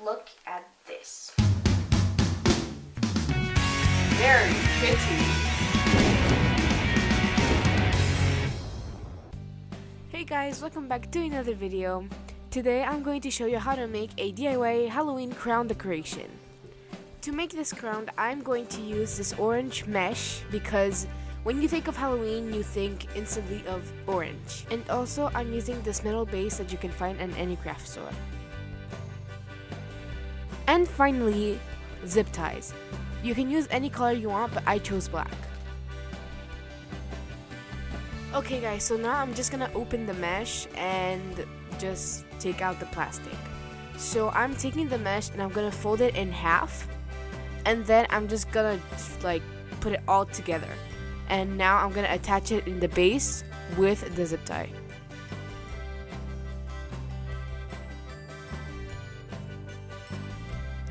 look at this. Very pretty. Hey guys, welcome back to another video. Today I'm going to show you how to make a DIY Halloween crown decoration. To make this crown, I'm going to use this orange mesh because when you think of Halloween, you think instantly of orange. And also, I'm using this metal base that you can find in any craft store. And finally, zip ties. You can use any color you want, but I chose black. Okay guys, so now I'm just gonna open the mesh and just take out the plastic. So I'm taking the mesh and I'm gonna fold it in half, and then I'm just gonna put it all together. And now I'm gonna attach it in the base with the zip tie.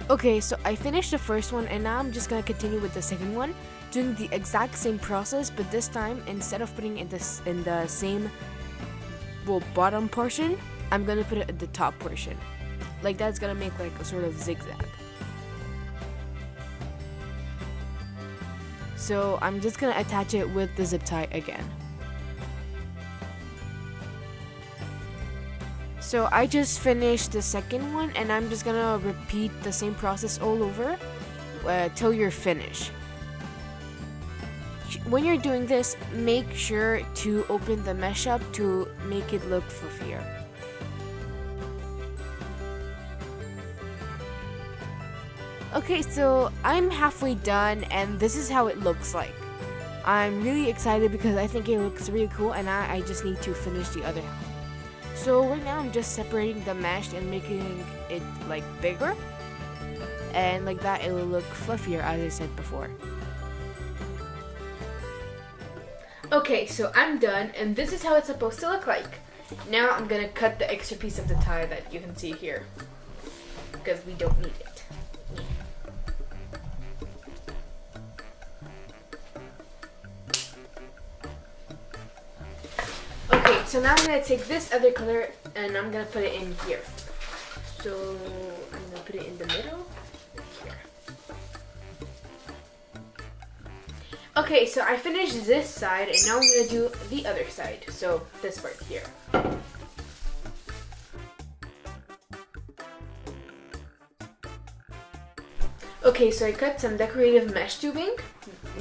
Okay, so I finished the first one and now I'm just gonna continue with the second one, doing the exact same process, but this time instead of putting it in the same bottom portion, I'm gonna put it at the top portion. Like that's gonna make like a sort of zigzag. So I'm just gonna attach it with the zip tie again. So I just finished the second one and I'm just gonna repeat the same process all over till you're finished. When you're doing this, make sure to open the mesh up to make it look fluffier. Okay, so I'm halfway done and this is how it looks like. I'm really excited because I think it looks really cool and I just need to finish the other half. So right now I'm just separating the mesh and making it like bigger, and like that it will look fluffier as I said before. Okay, so I'm done and this is how it's supposed to look like. Now I'm gonna cut the extra piece of the tie that you can see here because we don't need it. Okay, so now I'm gonna take this other color and I'm gonna put it in here. So I'm gonna put it in the middle here. Okay, so I finished this side and now I'm gonna do the other side. So this part here. Okay, so I cut some decorative mesh tubing.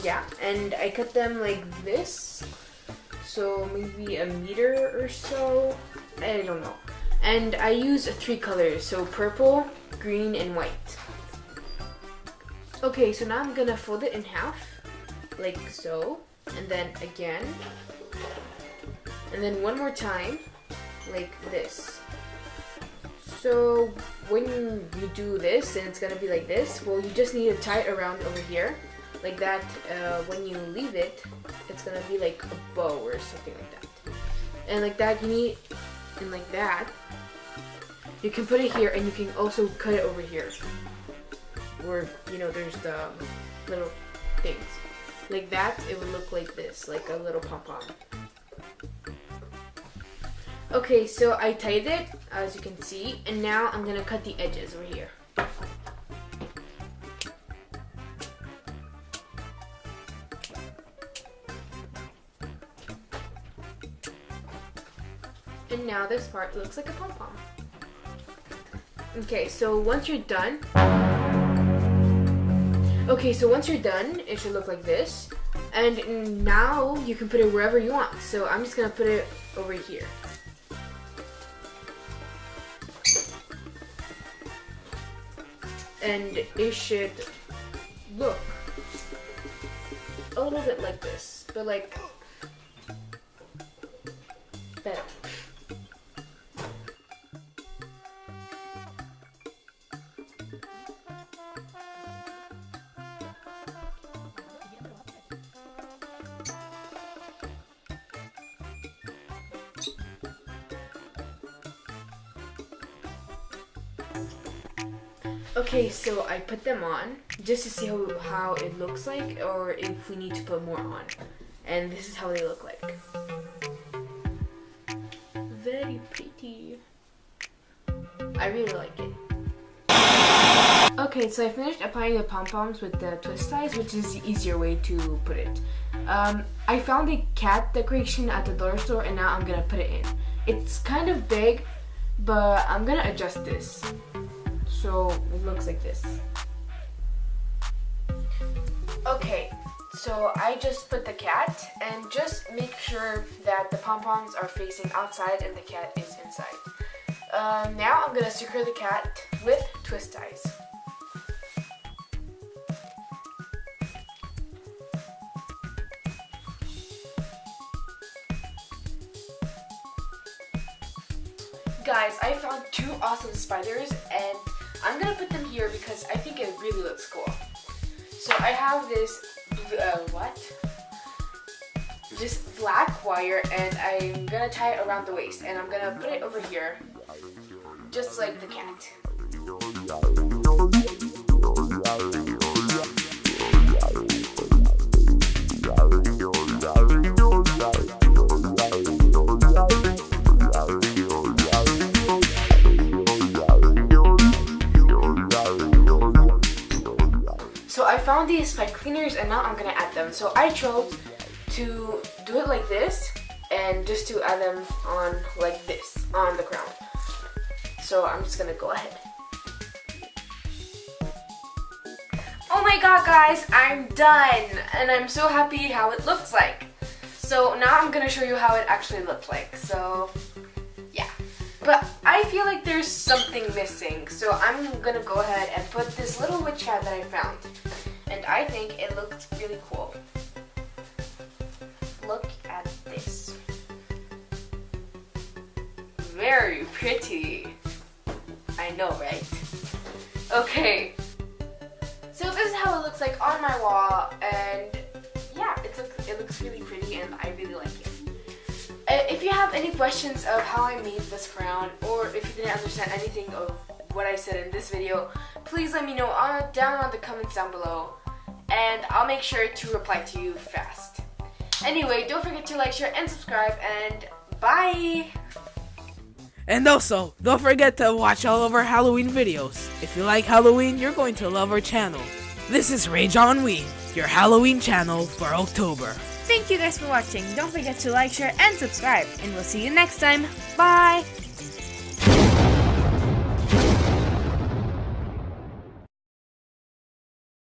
Yeah, and I cut them like this. So maybe a meter or so, I don't know. And I use 3 colors, so purple, green, and white. Okay, so now I'm gonna fold it in half, like so, and then again, and then one more time, like this. So when you do this, and it's gonna be like this, well, you just need to tie it around over here. Like that, when you leave it, it's gonna be like a bow or something like that. And like that, you need, and like that, you can put it here and you can also cut it over here. Where, you know, there's the little things. Like that, it would look like this, like a little pom-pom. Okay, so I tied it, as you can see, and now I'm gonna cut the edges over here. And now this part looks like a pom-pom. Okay, so once you're done, it should look like this. And now you can put it wherever you want. So I'm just gonna put it over here. And it should look a little bit like this, but like better. Okay, so I put them on just to see how it looks like, or if we need to put more on. And this is how they look like. Very pretty. I really like it. Okay, so I finished applying the pom-poms with the twist ties, which is the easier way to put it. I found a cat decoration at the dollar store and now I'm gonna put it in. It's kind of big, but I'm gonna adjust this. So it looks like this. Okay, so I just put the cat and just make sure that the pom-poms are facing outside and the cat is inside. Now I'm gonna secure the cat with twist ties. Guys, I found 2 awesome spiders and I'm gonna put them here because I think it really looks cool. So I have this this black wire and I'm gonna tie it around the waist and I'm gonna put it over here just like the cat. So I found these spike cleaners and now I'm gonna add them. So I chose to do it like this and just to add them on like this on the crown. So I'm just gonna go ahead. Oh my god guys, I'm done and I'm so happy how it looks like. So now I'm gonna show you how it actually looked like. So yeah. But I feel like there's something missing, so I'm gonna go ahead and put this little witch hat that I found. And I think it looks really cool. Look at this. Very pretty. I know, right? Okay. So this is how it looks like on my wall, and yeah, it looks really pretty and I really like it. If you have any questions of how I made this crown, or if you didn't understand anything of what I said in this video, please let me know down on the comments down below, and I'll make sure to reply to you fast. Anyway, don't forget to like, share, and subscribe, and bye! And also, don't forget to watch all of our Halloween videos. If you like Halloween, you're going to love our channel. This is Rage on Wii, your Halloween channel for October. Thank you guys for watching. Don't forget to like, share, and subscribe. And we'll see you next time. Bye!